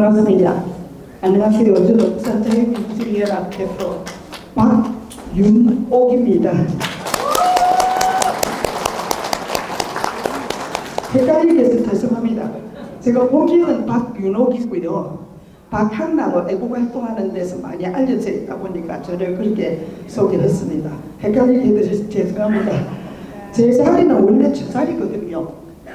반갑습니다. 안녕하세요. 저는 부산자유민주연합 대표 박윤옥입니다. 헷갈리게 해서 죄송합니다. 제가 본명은 박윤옥이고요. 박한나무 애국활동하는 데서 많이 알려져 있다 보니까 저를 그렇게 소개했습니다. 헷갈리게 해서 죄송합니다. 제 자리는 원래 저 자리거든요.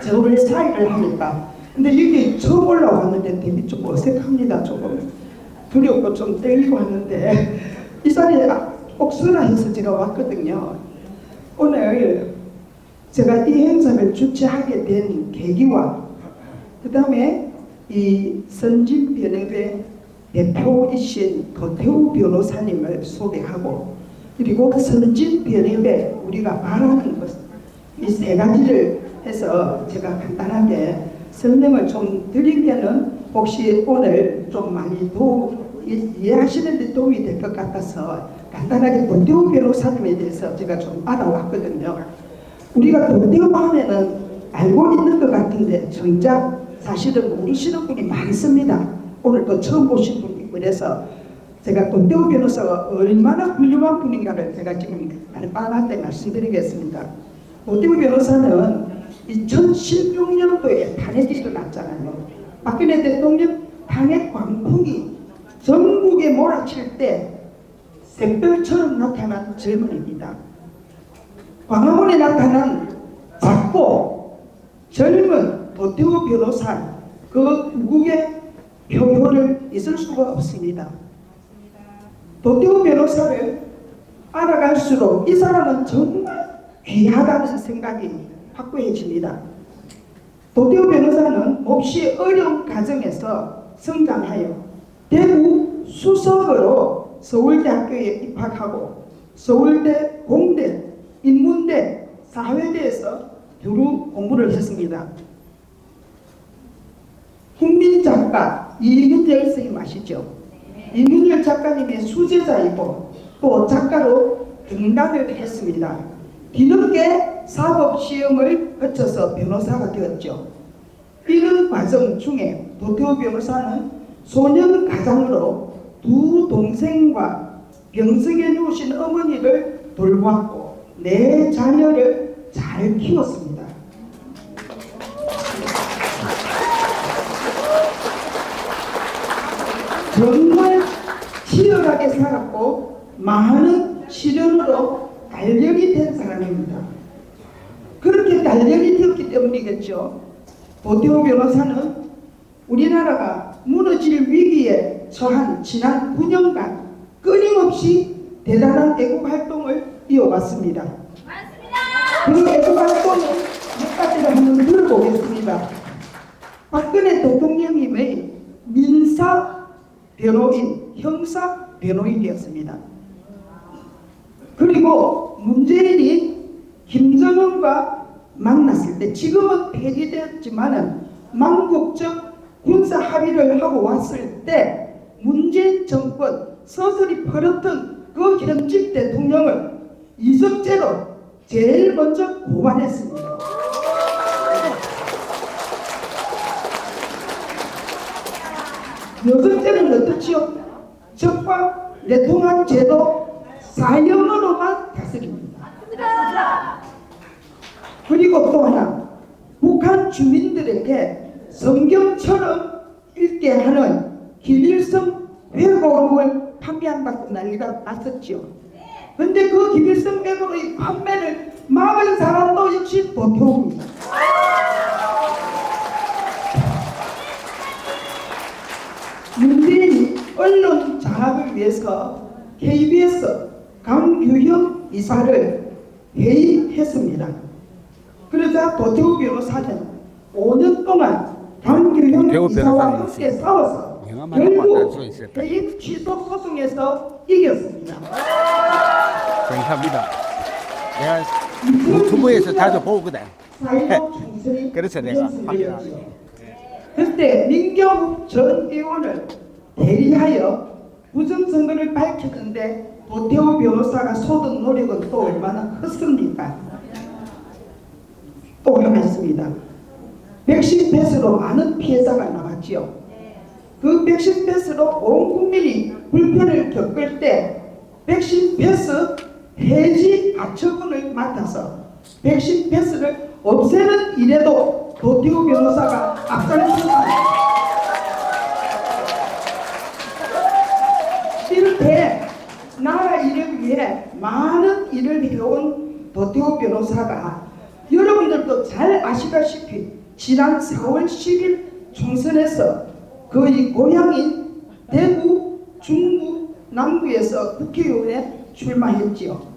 저를 사회를 하니까. 근데 여기 처음 올라왔는데 되게 좀 어색합니다. 조금 두렵고 좀 떨리고 하는데 이 자리에 옥수라 해서 제가 왔거든요. 오늘 제가 이 행사를 주최하게 된 계기와 그 다음에 이 선진변협의 대표이신 도태우 변호사님을 소개하고 그리고 선진변협에 우리가 바라는 것 이 세 가지를 해서 제가 간단하게 설명을 좀 드리면은 혹시 오늘 좀 많이 이해하시는 데 도움이 될 것 같아서 간단하게 도태우 변호사님에 대해서 제가 좀 알아왔거든요. 우리가 도태우 하면은 알고 있는 것 같은데 정작 사실은 모르시는 분이 많습니다. 오늘도 처음 보신 분이 그래서 제가 도태우 변호사가 얼마나 훌륭한 분인가를 제가 지금 빨간데 말씀드리겠습니다. 도태우 변호사는 2016년도에 탄핵이 일어났잖아요. 박근혜 대통령 탄핵 광풍이 전국에 몰아칠 때 샛별처럼 나타난 젊은입니다. 광화문에 나타난 작고 젊은 도태우 변호사 그 누구의 표현을 있을 수가 없습니다. 도태우 변호사를 알아갈수록 이 사람은 정말 귀하다는 생각이 확고해집니다. 도태우 변호사는 몹시 어려운 가정에서 성장하여 대구 수석으로 서울대학교에 입학하고 서울대, 공대, 인문대, 사회대에서 두루 공부를 했습니다. 국민 작가 이민열 선생님 아시죠? 이민열 작가님의 수제자이고 또 작가로 등단을 했습니다. 뒤늦게 사법시험을 거쳐서 변호사가 되었죠. 이런 과정 중에 도태우 변호사는 소년 가장으로 두 동생과 병성해 누우신 어머니를 돌보았고 네 자녀를 잘 키웠습니다. 정말 치열하게 살았고 많은 시련으로 단련이 된 사람입니다. 그렇게 단련이 되었기 때문이겠죠. 도태우 변호사는 우리나라가 무너질 위기에 처한 지난 9년간 끊임없이 대단한 애국 활동을 이어왔습니다. 그 애국 활동을 몇 가지를 한번 들어보겠습니다. 박근혜 대통령님의 민사 변호인, 형사 변호인이었습니다. 그리고 문재인이 김정은과 만났을 때 지금은 폐기되었지만은 망국적 군사 합의를 하고 왔을 때 문재인 정권 서서히 버렸던 그 현직 대통령을 이적죄로 제일 먼저 고발했습니다. 여적죄는 어떻지요? 적과 내통한 제도 사형으로만 다스립니다. 그리고 또 하나 북한 주민들에게 성경처럼 읽게 하는 김일성 회고록을 판매한다고 난리가 났었죠. 그런데 그 김일성 회고록의 판매를 막은 사람도 역시 도태우입니다. 문재인이 언론 장악을 위해서 KBS 강규형 이사를 해임했습니다. 그러자 도태우 변호사는 5년 동안 강규형 이사와 함께 싸워서 결국 해임 취소 소송에서 이겼습니다. 감사합니다. 내가 유튜브에서 자주 보거든. 그래서 내가 확인하네. 그때 민경욱 전 의원을 대리하여 부정선거를 밝혔는데 도태우 변호사가 쏟은 노력은 또 얼마나 컸습니까? 또 하나 있습니다. 백신 패스로 많은 피해자가 나왔지요. 그 백신 패스로 온 국민이 불편을 겪을 때 백신 패스 해지 하처분을 맡아서 백신 패스를 없애는 일에도 도태우 변호사가 앞장섰습니다. 이렇게 나라 일을 위해 많은 일을 해온 도태우 변호사가 여러분들도 잘 아시다시피 지난 4월 10일 총선에서 그의 고향인 대구, 중구, 남구에서 국회의원에 출마했지요.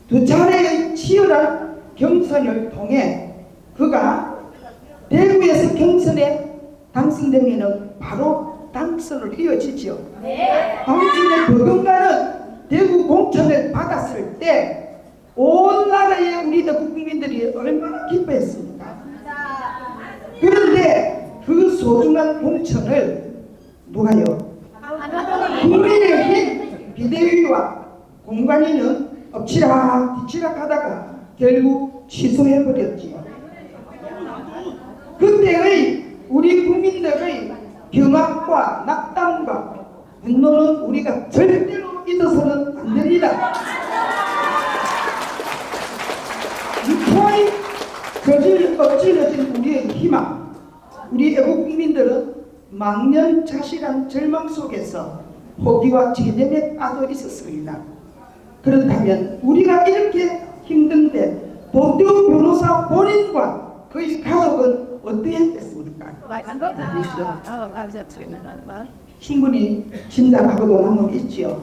두 차례의 치열한 경선을 통해 그가 대구에서 경선에 당선되면 바로 당선을 이어지지요. 당신의 버금가는 대구 공천을 받았을 때 온 나라의 우리 대구 국민들이 얼마나 기뻐했습니까? 그런데 그 소중한 공천을 누가요? 국민의힘 비대위와 공관위는 엎치락 뒤치락 하다가 결국 취소해버렸지요. 그때의 우리 국민들의 경악과 낙담과 분노는 우리가 절대로 잊어서는 안 됩니다. 유포의 엎질러진 우리의 희망, 우리 애국 국민들은 망연자실한 절망 속에서 포기와 제념에 빠져 있었습니다. 그렇다면 우리가 이렇게 힘든데 도태우 변호사 본인과 그의 가족은 어떻게 했습니까? 충분히 짐작하고도 남은 있지요.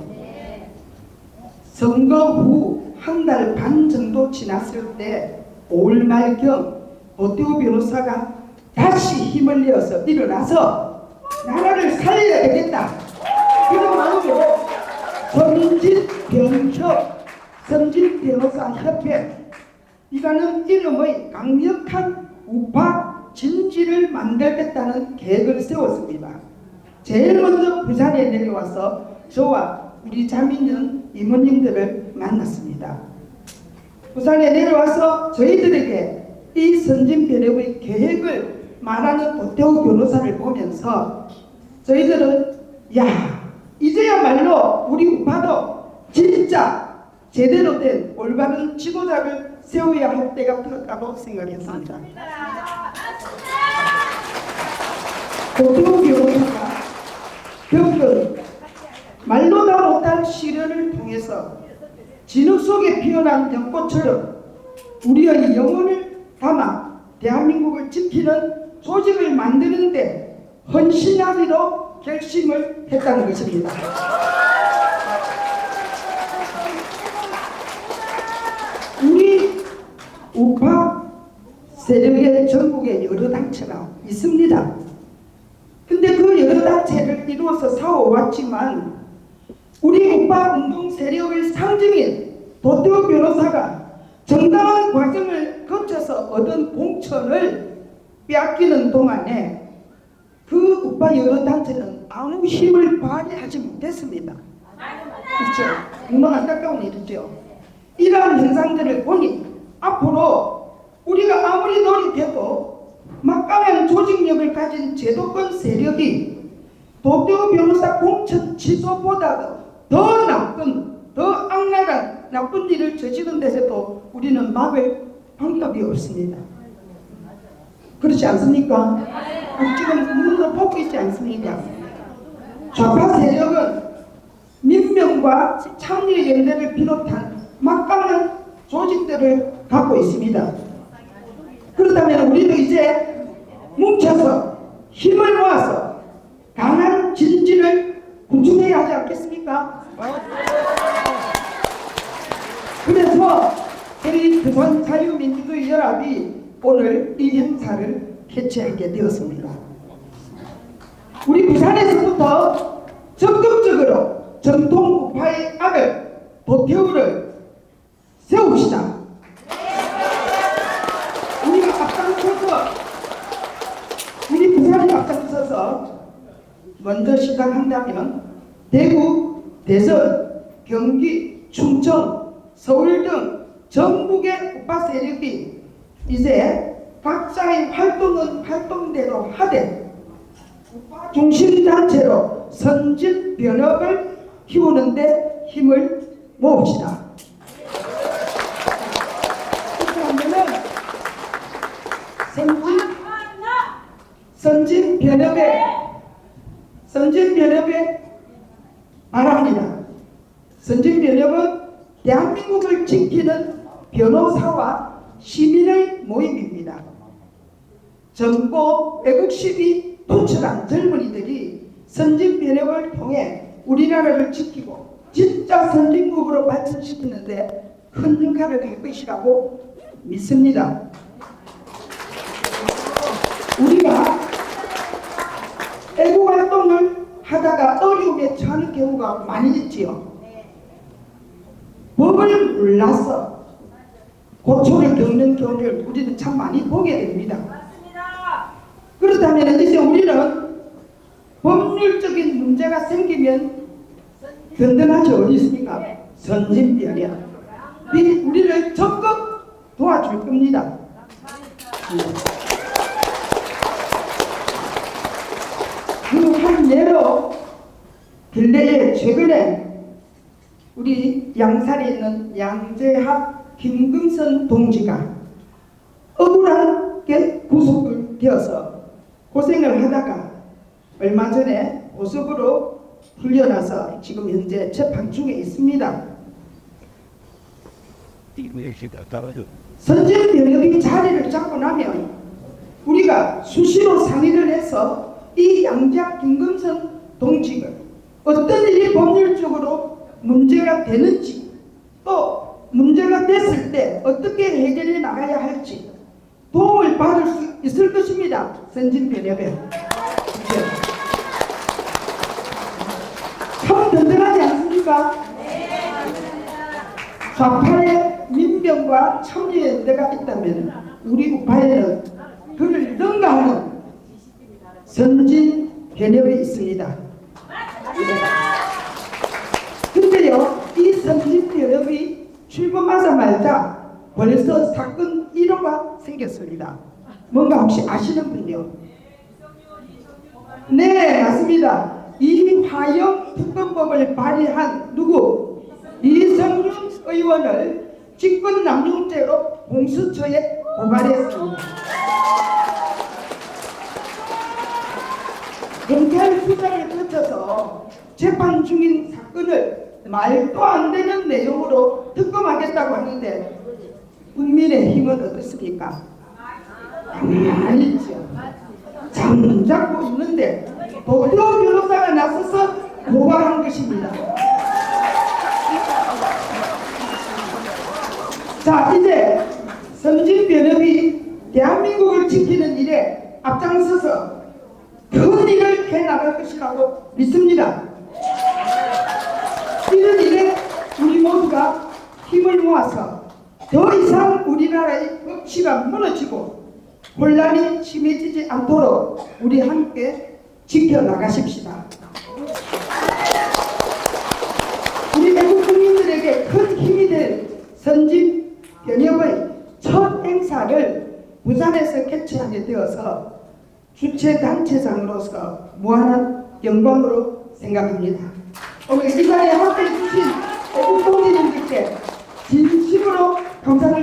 선거 후 한 달 반 정도 지났을 때 5월 말경 도태우 변호사가 다시 힘을 내어서 일어나서 나라를 살려야 되겠다. 그런 마음으로 선진변호사협회 이라는 이름의 강력한 우파 진지를 만들겠다는 계획을 세웠습니다. 제일 먼저 부산에 내려와서 저와 우리 자민련 이모님들을 만났습니다. 부산에 내려와서 저희들에게 이 선진변협의 계획을 말하는 도태우 변호사를 보면서 저희들은 이제야말로 우리 우파도 진짜 제대로 된 올바른 지도자를 세워야 할 때가 되었다고 생각했습니다. 도태우 변호사가 겪은 말로 다 못할 시련을 통해서 진흙 속에 피어난 연꽃처럼 우리의 영혼을 담아 대한민국을 지키는 조직을 만드는데 헌신하기로 결심을 했다는 것입니다. 우리 우파 세력의 전국에 여러 단체가 있습니다. 근데 그 여러 단체를 이루어서 싸워왔지만 우리 우파 운동 세력의 상징인 도태우 변호사가 정당한 과정을 거쳐서 얻은 공천을 빼앗기는 동안에 그 우파 여러 단체는 아무 힘을 발휘하지 못했습니다. 그렇죠? 정말 안타까운 일이죠. 이러한 현상들을 보니 앞으로 우리가 아무리 노력해도 막강한 조직력을 가진 제도권 세력이 도태우 변호사 공천 취소보다 더 나쁜, 더 악랄한 나쁜 일을 저지른 데서도 우리는 막을 방법이 없습니다. 그렇지 않습니까? 지금 눈으로 보고 있지 않습니까? 좌파 세력은 민명과 참여연대를 비롯한 막강한 조직들을 갖고 있습니다. 그렇다면 우리도 이제 뭉쳐서 힘을 모아서 강한 진지를 구축해야 하지 않겠습니까? 그래서 저희 부산 자유민주주의연합이 오늘 이 행사를 개최하게 되었습니다. 우리 부산에서부터 적극적으로 전통 우파의 아들 도태우를 세웁시다. 우리가 앞장서서 우리 부산이 앞장서서 먼저 시작한다면 대구, 대전, 경기, 충청, 서울 등 전국의 우파 세력이 이제 각자의 활동은 활동대로 하되 중심 단체로 선진 변혁을 키우는 데 힘을 모읍시다. 그렇게 하면은 선진 변협에 바랍니다. 선진 변협은 대한민국을 지키는 변호사와 시민의 모임입니다. 정보 애국심이 투철한 젊은이들이 선진 변협을 통해 우리나라를 지키고 진짜 선진국으로 발전시키는데 큰 역할을 할 것이라고 믿습니다. 우리가 애국활동을 하다가 어려움에 처하는 경우가 많이 있지요. 법을 몰라서 고초를 겪는 경우를 우리는 참 많이 보게 됩니다. 그렇다면 이제 우리는 법률적인 문제가 생기면 든든하지 어디 있습니까? 선진변협 우리를 적극 도와줄 겁니다. 한 예로 근래에 최근에 우리 양산에 있는 양재학 김금선 동지가 억울하게 구속을 되어서 고생을 하다가 얼마 전에 보석으로 풀려나서 지금 현재 재판 중에 있습니다. 선진변협이 자리를 잡고 나면 우리가 수시로 상의를 해서 이 양재학 김금선 동지가 어떤 일이 법률적으로 문제가 되는지 또 문제가 됐을 때 어떻게 해결해 나가야 할지 도움을 받을 수 있을 것입니다. 선진변협에 참 든든하지 않습니까? 좌파의 민병과 참여연대가 있다면 우리 우파에는 그를 능가하는 선진변협이 있습니다. 근데요, 이 선진변협이 출범하자마자 벌써 사건 1호가 생겼습니다. 뭔가 혹시 아시는 분이요? 네, 맞습니다. 이 화형 특검법을 발의한 누구? 이성윤 의원을 직권남용죄로 공수처에 고발했습니다. 경찰 수사를 거쳐서 재판 중인 사건을 말도 안 되는 내용으로 특검하겠다고 하는데 국민의힘은 어떻습니까? 가만히 있죠. 잠자고 있는데 도쿄 변호사가 나서서 고발한 것입니다. 자, 이제 선진변협이 대한민국을 지키는 일에 앞장서서 큰 일을 해나갈 것이라고 믿습니다. 이런 일에 우리 모두가 힘을 모아서 더 이상 우리나라의 법치가 무너지고 혼란이 심해지지 않도록 우리 함께 지켜나가십시다. 우리 애국 국민들에게 큰 힘이 될 선진변협의 첫 행사를 부산에서 개최하게 되어서 주최단체장으로서 무한한 영광으로 생각합니다. 오늘 이 자리에 함께해 주신 애국 동지님들께 진심으로 감사를